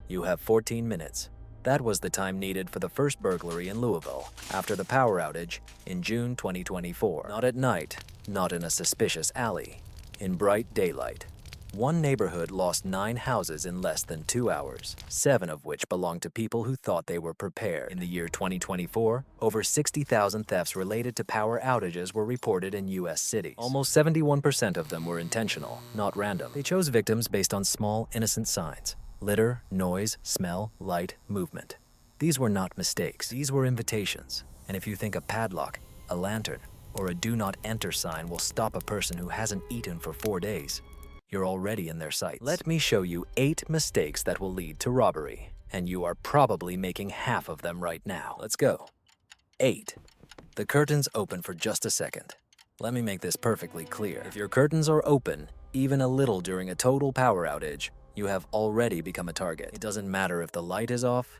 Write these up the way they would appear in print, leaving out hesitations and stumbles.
You have 14 minutes. That was the time needed for the first burglary in Louisville after the power outage in June 2024. Not at night, not in a suspicious alley, in bright daylight. One neighborhood lost 9 houses in less than 2 hours, 7 of which belonged to people who thought they were prepared. In the year 2024, over 60,000 thefts related to power outages were reported in U.S. cities. Almost 71% of them were intentional, not random. They chose victims based on small, innocent signs: litter, noise, smell, light, movement. These were not mistakes. These were invitations. And if you think a padlock, a lantern, or a do not enter sign will stop a person who hasn't eaten for 4 days, you're already in their sights. Let me show you 8 mistakes that will lead to robbery, and you are probably making half of them right now. Let's go. 8. The curtains open for just a second. Let me make this perfectly clear. If your curtains are open, even a little during a total power outage, you have already become a target. It doesn't matter if the light is off.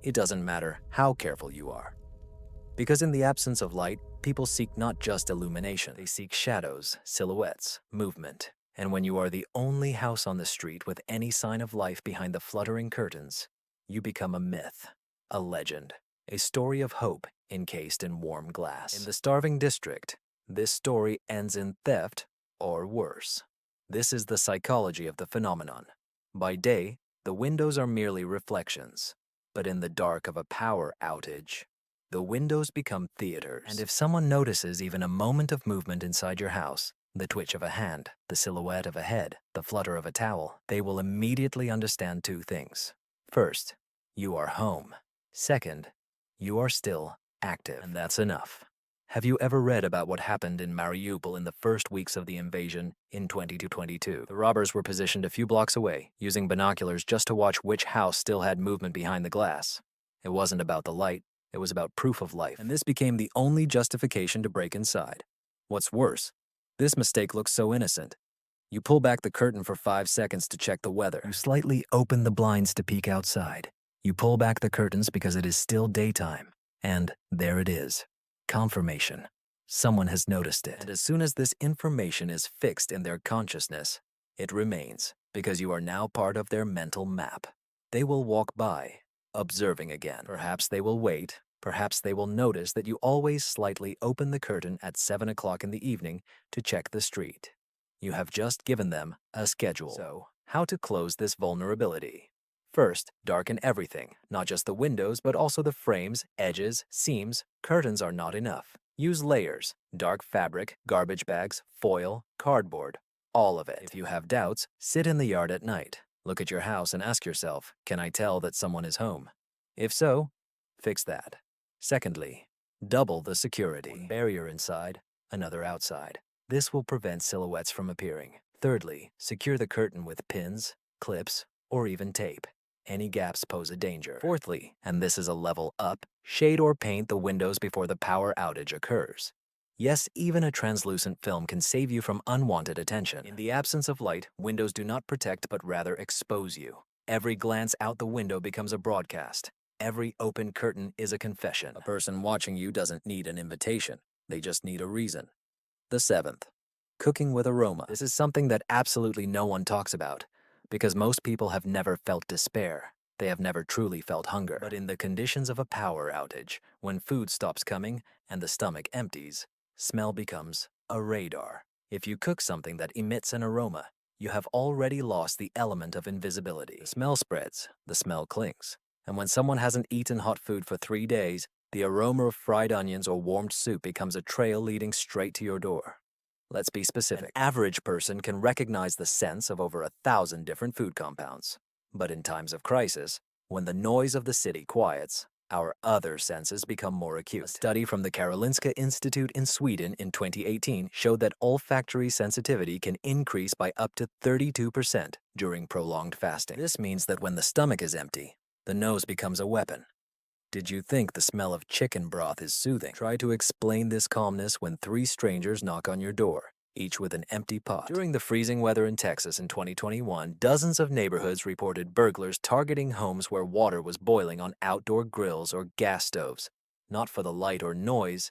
It doesn't matter how careful you are. Because in the absence of light, people seek not just illumination. They seek shadows, silhouettes, movement. And when you are the only house on the street with any sign of life behind the fluttering curtains, you become a myth, a legend, a story of hope encased in warm glass. In the starving district, this story ends in theft or worse. This is the psychology of the phenomenon. By day, the windows are merely reflections, but in the dark of a power outage, the windows become theaters. And if someone notices even a moment of movement inside your house, the twitch of a hand, the silhouette of a head, the flutter of a towel, they will immediately understand 2 things. First, you are home. Second, you are still active. And that's enough. Have you ever read about what happened in Mariupol in the first weeks of the invasion in 2022? The robbers were positioned a few blocks away, using binoculars just to watch which house still had movement behind the glass. It wasn't about the light, it was about proof of life. And this became the only justification to break inside. What's worse, this mistake looks so innocent. You pull back the curtain for 5 seconds to check the weather. You slightly open the blinds to peek outside. You pull back the curtains because it is still daytime. And there it is. Confirmation. Someone has noticed it. And as soon as this information is fixed in their consciousness, it remains because you are now part of their mental map. They will walk by, observing again. Perhaps they will wait. Perhaps they will notice that you always slightly open the curtain at 7 o'clock in the evening to check the street. You have just given them a schedule. So, how to close this vulnerability? First, darken everything, not just the windows, but also the frames, edges, seams. Curtains are not enough. Use layers, dark fabric, garbage bags, foil, cardboard, all of it. If you have doubts, sit in the yard at night. Look at your house and ask yourself, can I tell that someone is home? If so, fix that. Secondly, double the security. One barrier inside, another outside. This will prevent silhouettes from appearing. Thirdly, secure the curtain with pins, clips, or even tape. Any gaps pose a danger. Fourthly, and this is a level up, shade or paint the windows before the power outage occurs. Yes, even a translucent film can save you from unwanted attention. In the absence of light, windows do not protect but rather expose you. Every glance out the window becomes a broadcast. Every open curtain is a confession. A person watching you doesn't need an invitation. They just need a reason. The 7th, cooking with aroma. This is something that absolutely no one talks about, because most people have never felt despair. They have never truly felt hunger. But in the conditions of a power outage, when food stops coming and the stomach empties, smell becomes a radar. If you cook something that emits an aroma, you have already lost the element of invisibility. The smell spreads, the smell clings. And when someone hasn't eaten hot food for 3 days, the aroma of fried onions or warmed soup becomes a trail leading straight to your door. Let's be specific. An average person can recognize the scents of over 1,000 different food compounds. But in times of crisis, when the noise of the city quiets, our other senses become more acute. A study from the Karolinska Institute in Sweden in 2018 showed that olfactory sensitivity can increase by up to 32% during prolonged fasting. This means that when the stomach is empty, the nose becomes a weapon. Did you think the smell of chicken broth is soothing? Try to explain this calmness when 3 strangers knock on your door, each with an empty pot. During the freezing weather in Texas in 2021, dozens of neighborhoods reported burglars targeting homes where water was boiling on outdoor grills or gas stoves, not for the light or noise,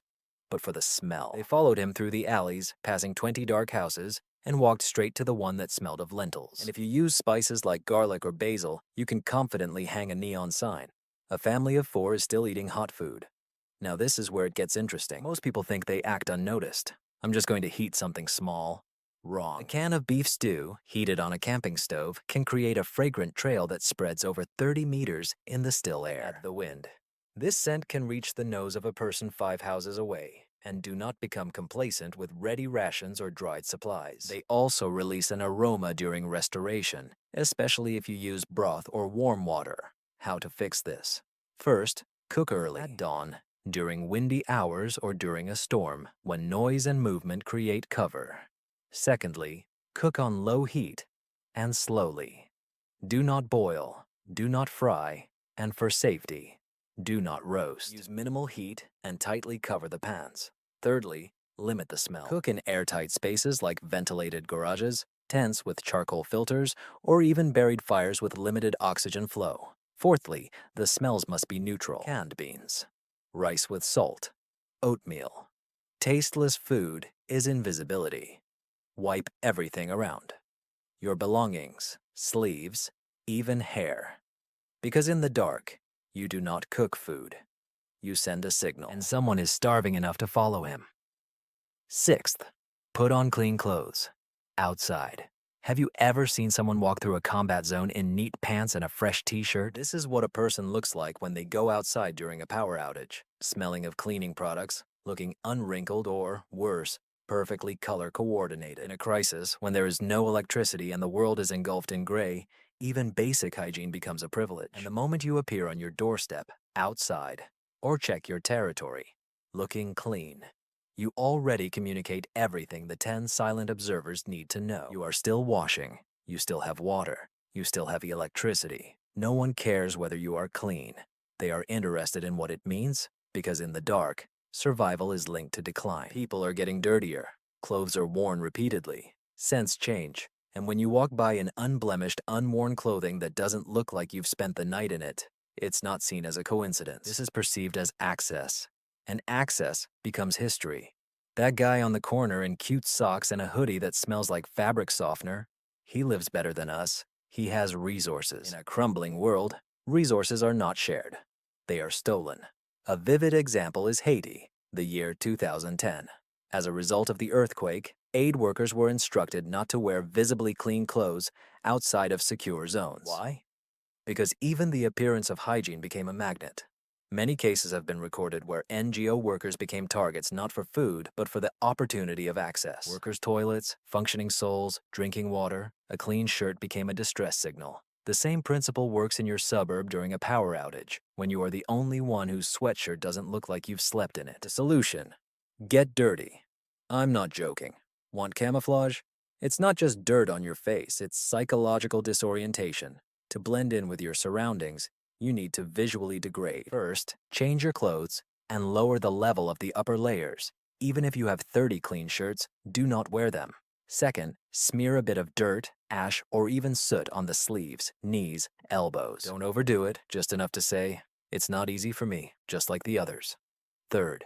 but for the smell. They followed him through the alleys, passing 20 dark houses, and walked straight to the one that smelled of lentils. And if you use spices like garlic or basil, you can confidently hang a neon sign. A family of 4 is still eating hot food. Now this is where it gets interesting. Most people think they act unnoticed. I'm just going to heat something small. Wrong. A can of beef stew, heated on a camping stove, can create a fragrant trail that spreads over 30 meters in the still air. Add the wind. This scent can reach the nose of a person 5 houses away. And do not become complacent with ready rations or dried supplies. They also release an aroma during restoration, especially if you use broth or warm water. How to fix this? First, cook early, at dawn, during windy hours or during a storm, when noise and movement create cover. Secondly, cook on low heat and slowly. Do not boil, do not fry, and for safety, do not roast. Use minimal heat and tightly cover the pans. Thirdly, limit the smell. Cook in airtight spaces like ventilated garages, tents with charcoal filters, or even buried fires with limited oxygen flow. Fourthly, the smells must be neutral. Canned beans, rice with salt, oatmeal. Tasteless food is invisibility. Wipe everything around. Your belongings, sleeves, even hair. Because in the dark, you do not cook food. You send a signal, and someone is starving enough to follow him. Sixth, put on clean clothes. Outside. Have you ever seen someone walk through a combat zone in neat pants and a fresh t-shirt? This is what a person looks like when they go outside during a power outage, smelling of cleaning products, looking unwrinkled or, worse, perfectly color coordinated. In a crisis, when there is no electricity and the world is engulfed in gray, even basic hygiene becomes a privilege. And the moment you appear on your doorstep, outside, or check your territory, looking clean, you already communicate everything the 10 silent observers need to know. You are still washing, you still have water, you still have electricity. No one cares whether you are clean. They are interested in what it means, because in the dark, survival is linked to decline. People are getting dirtier, clothes are worn repeatedly, scents change, and when you walk by in unblemished, unworn clothing that doesn't look like you've spent the night in it, it's not seen as a coincidence. This is perceived as access, and access becomes history. That guy on the corner in cute socks and a hoodie that smells like fabric softener, he lives better than us. He has resources. In a crumbling world, resources are not shared. They are stolen. A vivid example is Haiti, the year 2010. As a result of the earthquake, aid workers were instructed not to wear visibly clean clothes outside of secure zones. Why? Because even the appearance of hygiene became a magnet. Many cases have been recorded where NGO workers became targets not for food, but for the opportunity of access. Workers' toilets, functioning souls, drinking water, a clean shirt became a distress signal. The same principle works in your suburb during a power outage, when you are the only one whose sweatshirt doesn't look like you've slept in it. The solution: get dirty. I'm not joking. Want camouflage? It's not just dirt on your face, it's psychological disorientation. To blend in with your surroundings, you need to visually degrade. First, change your clothes and lower the level of the upper layers. Even if you have 30 clean shirts, do not wear them. Second, smear a bit of dirt, ash, or even soot on the sleeves, knees, elbows. Don't overdo it, just enough to say, it's not easy for me, just like the others. Third,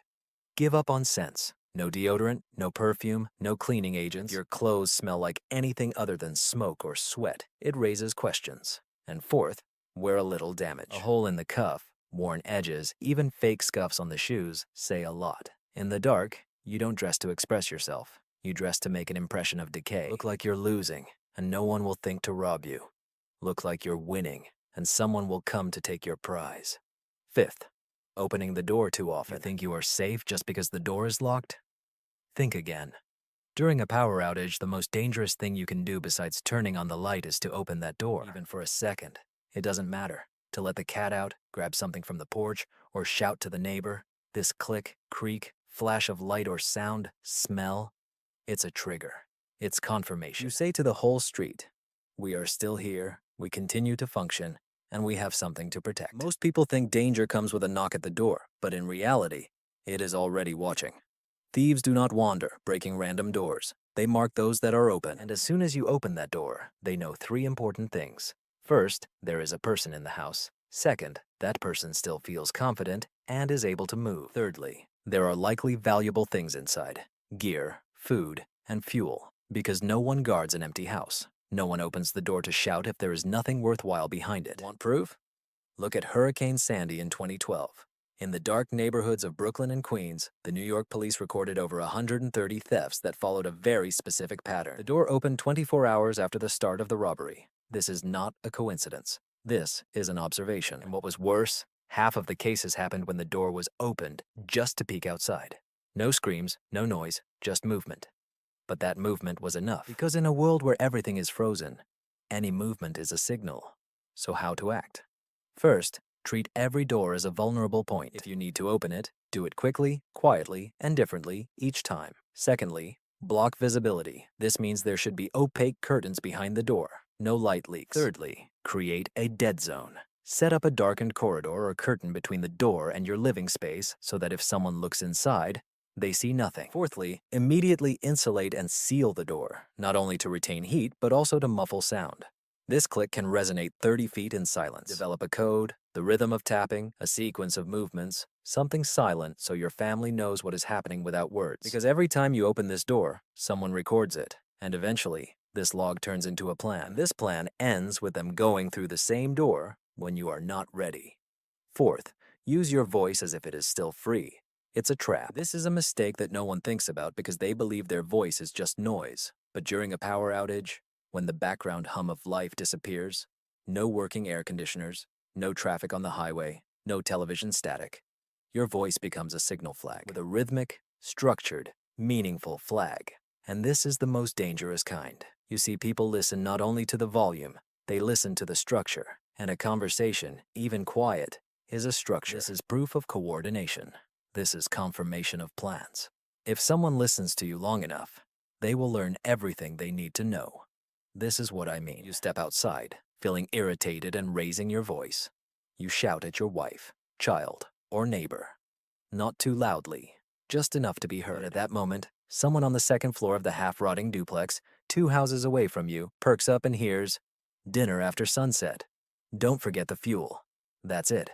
give up on scents. No deodorant, no perfume, no cleaning agents. Your clothes smell like anything other than smoke or sweat. It raises questions. And fourth, wear a little damage. A hole in the cuff, worn edges, even fake scuffs on the shoes say a lot. In the dark, you don't dress to express yourself. You dress to make an impression of decay. Look like you're losing, and no one will think to rob you. Look like you're winning, and someone will come to take your prize. Fifth, opening the door too often. You think you are safe just because the door is locked? Think again. During a power outage, the most dangerous thing you can do besides turning on the light is to open that door, even for a second. It doesn't matter. To let the cat out, grab something from the porch, or shout to the neighbor. This click, creak, flash of light or sound, smell, it's a trigger. It's confirmation. You say to the whole street, we are still here, we continue to function, and we have something to protect. Most people think danger comes with a knock at the door, but in reality, it is already watching. Thieves do not wander, breaking random doors. They mark those that are open, and as soon as you open that door, they know 3 important things. First, there is a person in the house. Second, that person still feels confident and is able to move. Thirdly, there are likely valuable things inside: gear, food, and fuel. Because no one guards an empty house. No one opens the door to shout if there is nothing worthwhile behind it. Want proof? Look at Hurricane Sandy in 2012. In the dark neighborhoods of Brooklyn and Queens, the New York police recorded over 130 thefts that followed a very specific pattern. The door opened 24 hours after the start of the robbery. This is not a coincidence. This is an observation. And what was worse, half of the cases happened when the door was opened just to peek outside. No screams, no noise, just movement. But that movement was enough. Because in a world where everything is frozen, any movement is a signal. So how to act? First, treat every door as a vulnerable point. If you need to open it, do it quickly, quietly, and differently each time. Secondly, block visibility. This means there should be opaque curtains behind the door, no light leaks. Thirdly, create a dead zone. Set up a darkened corridor or curtain between the door and your living space so that if someone looks inside, they see nothing. Fourthly, immediately insulate and seal the door, not only to retain heat, but also to muffle sound. This click can resonate 30 feet in silence. Develop a code, the rhythm of tapping, a sequence of movements, something silent so your family knows what is happening without words. Because every time you open this door, someone records it, and eventually, this log turns into a plan. And this plan ends with them going through the same door when you are not ready. Fourth, use your voice as if it is still free. It's a trap. This is a mistake that no one thinks about because they believe their voice is just noise. But during a power outage, when the background hum of life disappears, no working air conditioners, no traffic on the highway, no television static, your voice becomes a signal flag with a rhythmic, structured, meaningful flag. And this is the most dangerous kind. You see, people listen not only to the volume, they listen to the structure. And a conversation, even quiet, is a structure. This is proof of coordination. This is confirmation of plans. If someone listens to you long enough, they will learn everything they need to know. This is what I mean. You step outside, feeling irritated and raising your voice. You shout at your wife, child, or neighbor. Not too loudly, just enough to be heard. But at that moment, someone on the second floor of the half-rotting duplex, 2 houses away from you, perks up and hears, "Dinner after sunset. Don't forget the fuel." That's it.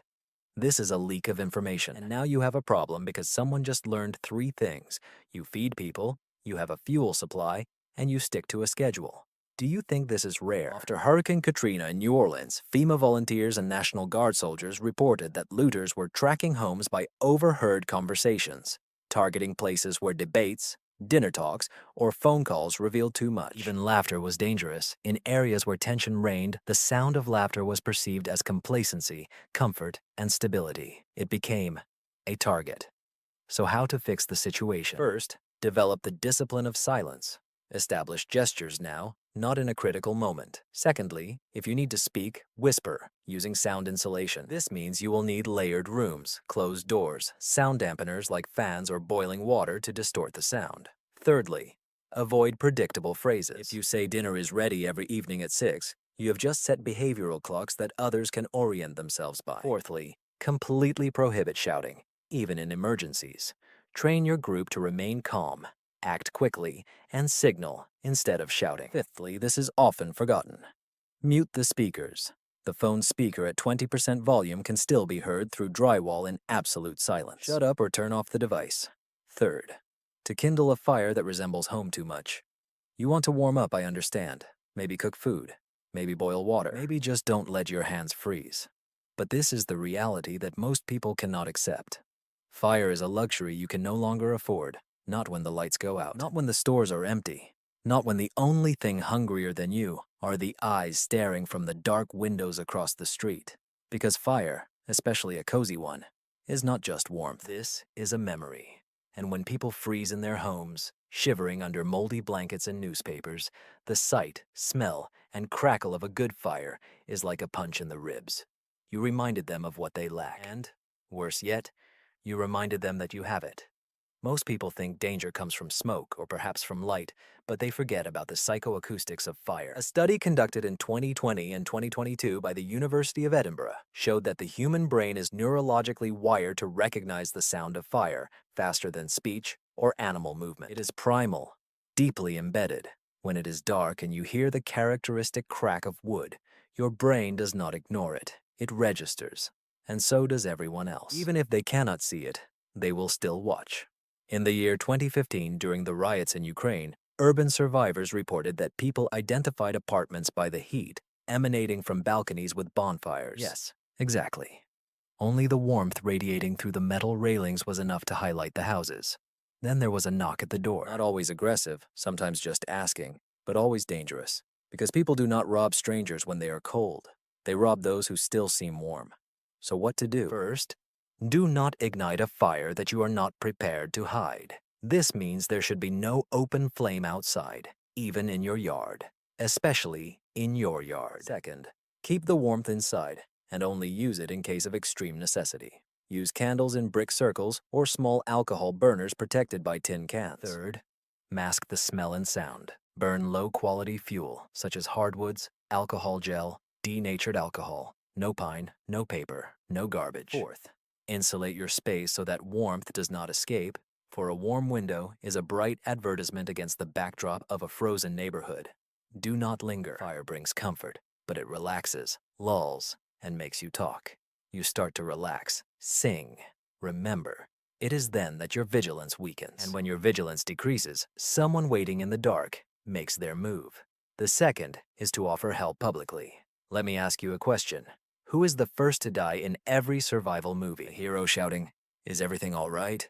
This is a leak of information. And now you have a problem because someone just learned 3 things. You feed people, you have a fuel supply, and you stick to a schedule. Do you think this is rare? After Hurricane Katrina in New Orleans, FEMA volunteers and National Guard soldiers reported that looters were tracking homes by overheard conversations, targeting places where debates, dinner talks, or phone calls revealed too much. Even laughter was dangerous. In areas where tension reigned, the sound of laughter was perceived as complacency, comfort, and stability. It became a target. So how to fix the situation? First, develop the discipline of silence. Establish gestures now, not in a critical moment. Secondly, if you need to speak, whisper, using sound insulation. This means you will need layered rooms, closed doors, sound dampeners like fans or boiling water to distort the sound. Thirdly, avoid predictable phrases. If you say dinner is ready every evening at 6, you have just set behavioral clocks that others can orient themselves by. Fourthly, completely prohibit shouting, even in emergencies. Train your group to remain calm, act quickly, and signal instead of shouting. Fifthly, this is often forgotten. Mute the speakers. The phone speaker at 20% volume can still be heard through drywall in absolute silence. Shut up or turn off the device. Third, to kindle a fire that resembles home too much. You want to warm up, I understand. Maybe cook food. Maybe boil water. Maybe just don't let your hands freeze. But this is the reality that most people cannot accept. Fire is a luxury you can no longer afford. Not when the lights go out. Not when the stores are empty. Not when the only thing hungrier than you are the eyes staring from the dark windows across the street. Because fire, especially a cozy one, is not just warmth. This is a memory. And when people freeze in their homes, shivering under moldy blankets and newspapers, the sight, smell, and crackle of a good fire is like a punch in the ribs. You reminded them of what they lack. And, worse yet, you reminded them that you have it. Most people think danger comes from smoke or perhaps from light, but they forget about the psychoacoustics of fire. A study conducted in 2020 and 2022 by the University of Edinburgh showed that the human brain is neurologically wired to recognize the sound of fire faster than speech or animal movement. It is primal, deeply embedded. When it is dark and you hear the characteristic crack of wood, your brain does not ignore it. It registers, and so does everyone else. Even if they cannot see it, they will still watch. In the year 2015, during the riots in Ukraine, Urban survivors reported that people identified apartments by the heat emanating from balconies with bonfires. Yes, exactly. Only the warmth radiating through the metal railings was enough to highlight the houses. Then there was a knock at the door. Not always aggressive, sometimes just asking, but always dangerous. Because people do not rob strangers when they are cold. They rob those who still seem warm. So what to do? First, do not ignite a fire that you are not prepared to hide. This means there should be no open flame outside, even in your yard, especially in your yard. Second, keep the warmth inside and only use it in case of extreme necessity. Use candles in brick circles or small alcohol burners protected by tin cans. Third, mask the smell and sound. Burn low-quality fuel, such as hardwoods, alcohol gel, denatured alcohol. No pine, no paper, no garbage. Fourth, insulate your space so that warmth does not escape, for a warm window is a bright advertisement against the backdrop of a frozen neighborhood. Do not linger. Fire brings comfort, but it relaxes, lulls, and makes you talk. You start to relax, sing. Remember, it is then that your vigilance weakens. And when your vigilance decreases, someone waiting in the dark makes their move. The second is to offer help publicly. Let me ask you a question. Who is the first to die in every survival movie? A hero shouting, "Is everything all right?"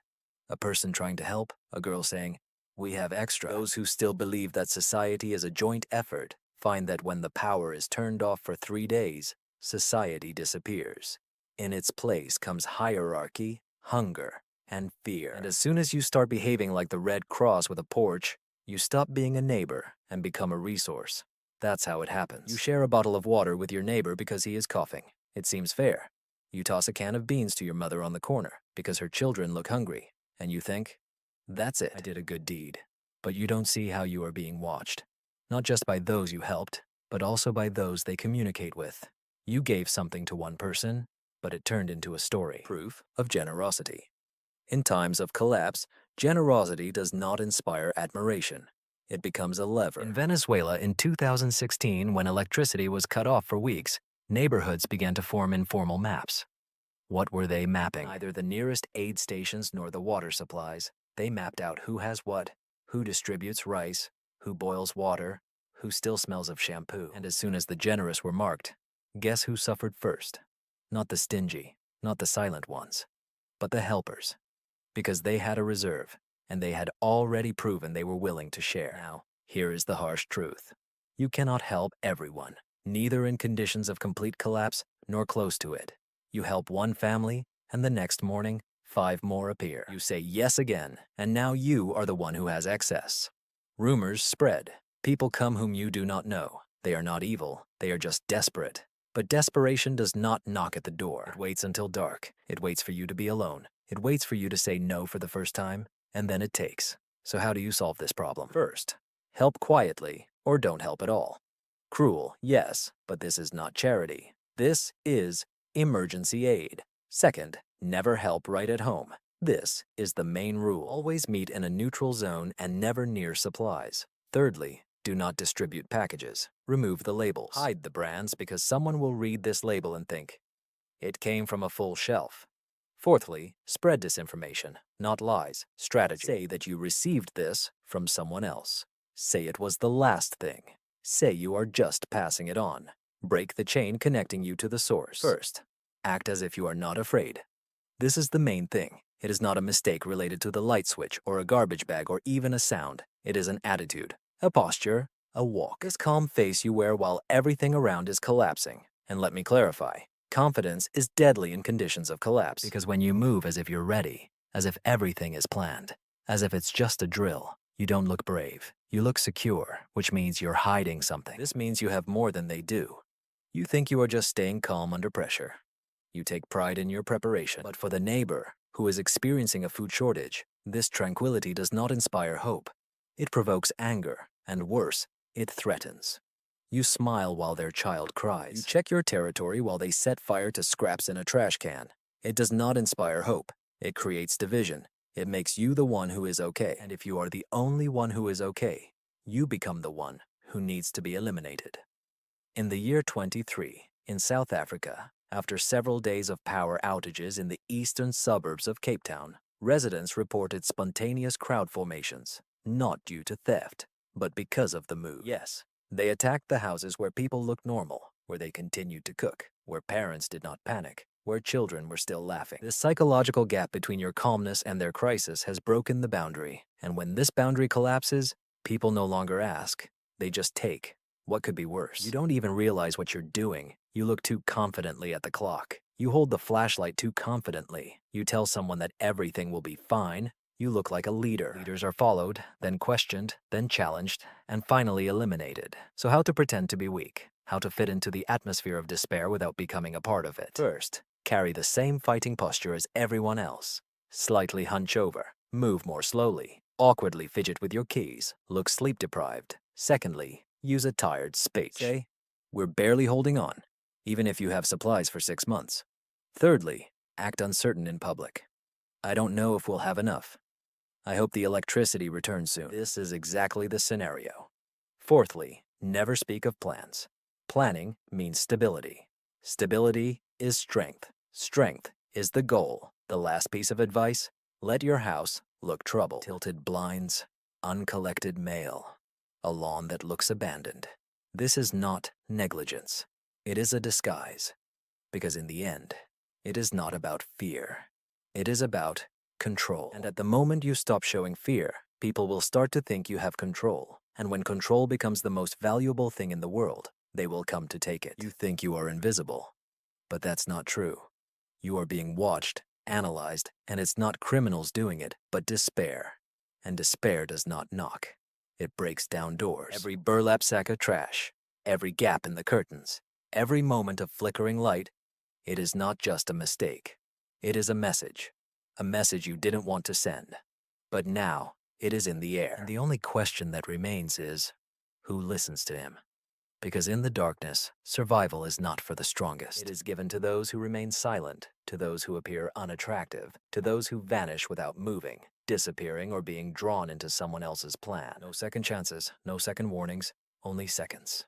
A person trying to help, a girl saying, "We have extra." Those who still believe that society is a joint effort find that when the power is turned off for 3 days, society disappears. In its place comes hierarchy, hunger, and fear. And as soon as you start behaving like the Red Cross with a porch, you stop being a neighbor and become a resource. That's how it happens. You share a bottle of water with your neighbor because he is coughing. It seems fair. You toss a can of beans to your mother on the corner because her children look hungry. And you think, that's it, I did a good deed. But you don't see how you are being watched. Not just by those you helped, but also by those they communicate with. You gave something to one person, but it turned into a story. Proof of generosity. In times of collapse, generosity does not inspire admiration. It becomes a lever. In Venezuela in 2016, when electricity was cut off for weeks, neighborhoods began to form informal maps. What were they mapping? Neither the nearest aid stations nor the water supplies. They mapped out who has what, who distributes rice, who boils water, who still smells of shampoo. And as soon as the generous were marked, guess who suffered first? Not the stingy, not the silent ones, but the helpers. Because they had a reserve, and they had already proven they were willing to share. Now, here is the harsh truth. You cannot help everyone, neither in conditions of complete collapse nor close to it. You help one family, and the next morning, 5 more appear. You say yes again, and now you are the one who has excess. Rumors spread. People come whom you do not know. They are not evil, they are just desperate. But desperation does not knock at the door. It waits until dark. It waits for you to be alone. It waits for you to say no for the first time, and then it takes. So how do you solve this problem? First, help quietly, or don't help at all. Cruel, yes, but this is not charity. This is emergency aid. Second, never help right at home. This is the main rule. Always meet in a neutral zone and never near supplies. Thirdly, do not distribute packages. Remove the labels. Hide the brands because someone will read this label and think, it came from a full shelf. Fourthly, spread disinformation, not lies. Strategy. Say that you received this from someone else. Say it was the last thing. Say you are just passing it on. Break the chain connecting you to the source. First, act as if you are not afraid. This is the main thing. It is not a mistake related to the light switch or a garbage bag or even a sound. It is an attitude, a posture, a walk. This calm face you wear while everything around is collapsing. And let me clarify. Confidence is deadly in conditions of collapse because when you move as if you're ready, as if everything is planned, as if it's just a drill, you don't look brave. You look secure, which means you're hiding something. This means you have more than they do. You think you are just staying calm under pressure. You take pride in your preparation. But for the neighbor who is experiencing a food shortage, this tranquility does not inspire hope. It provokes anger, and worse, it threatens. You smile while their child cries. You check your territory while they set fire to scraps in a trash can. It does not inspire hope. It creates division. It makes you the one who is okay. And if you are the only one who is okay, you become the one who needs to be eliminated. In the year 23, in South Africa, after several days of power outages in the eastern suburbs of Cape Town, residents reported spontaneous crowd formations, not due to theft, but because of the move. Yes, they attacked the houses where people looked normal, where they continued to cook, where parents did not panic, where children were still laughing. This psychological gap between your calmness and their crisis has broken the boundary, and when this boundary collapses, people no longer ask, they just take. What could be worse? You don't even realize what you're doing. You look too confidently at the clock. You hold the flashlight too confidently. You tell someone that everything will be fine. You look like a leader. Leaders are followed, then questioned, then challenged, and finally eliminated. So how to pretend to be weak? How to fit into the atmosphere of despair without becoming a part of it? First, carry the same fighting posture as everyone else. Slightly hunch over. Move more slowly. Awkwardly fidget with your keys. Look sleep-deprived. Secondly, use a tired speech. Say, "We're barely holding on," even if you have supplies for 6 months. Thirdly, act uncertain in public. "I don't know if we'll have enough. I hope the electricity returns soon." This is exactly the scenario. Fourthly, never speak of plans. Planning means stability. Stability is strength. Strength is the goal. The last piece of advice, let your house look troubled. Tilted blinds, uncollected mail, a lawn that looks abandoned. This is not negligence. It is a disguise. Because in the end, it is not about fear. It is about control. And at the moment you stop showing fear, people will start to think you have control. And when control becomes the most valuable thing in the world, they will come to take it. You think you are invisible, but that's not true. You are being watched, analyzed, and it's not criminals doing it, but despair. And despair does not knock. It breaks down doors. Every burlap sack of trash, every gap in the curtains, every moment of flickering light, it is not just a mistake. It is a message you didn't want to send. But now, it is in the air. And the only question that remains is, who listens to him? Because in the darkness, survival is not for the strongest. It is given to those who remain silent, to those who appear unattractive, to those who vanish without moving, disappearing or being drawn into someone else's plan. No second chances, no second warnings, only seconds.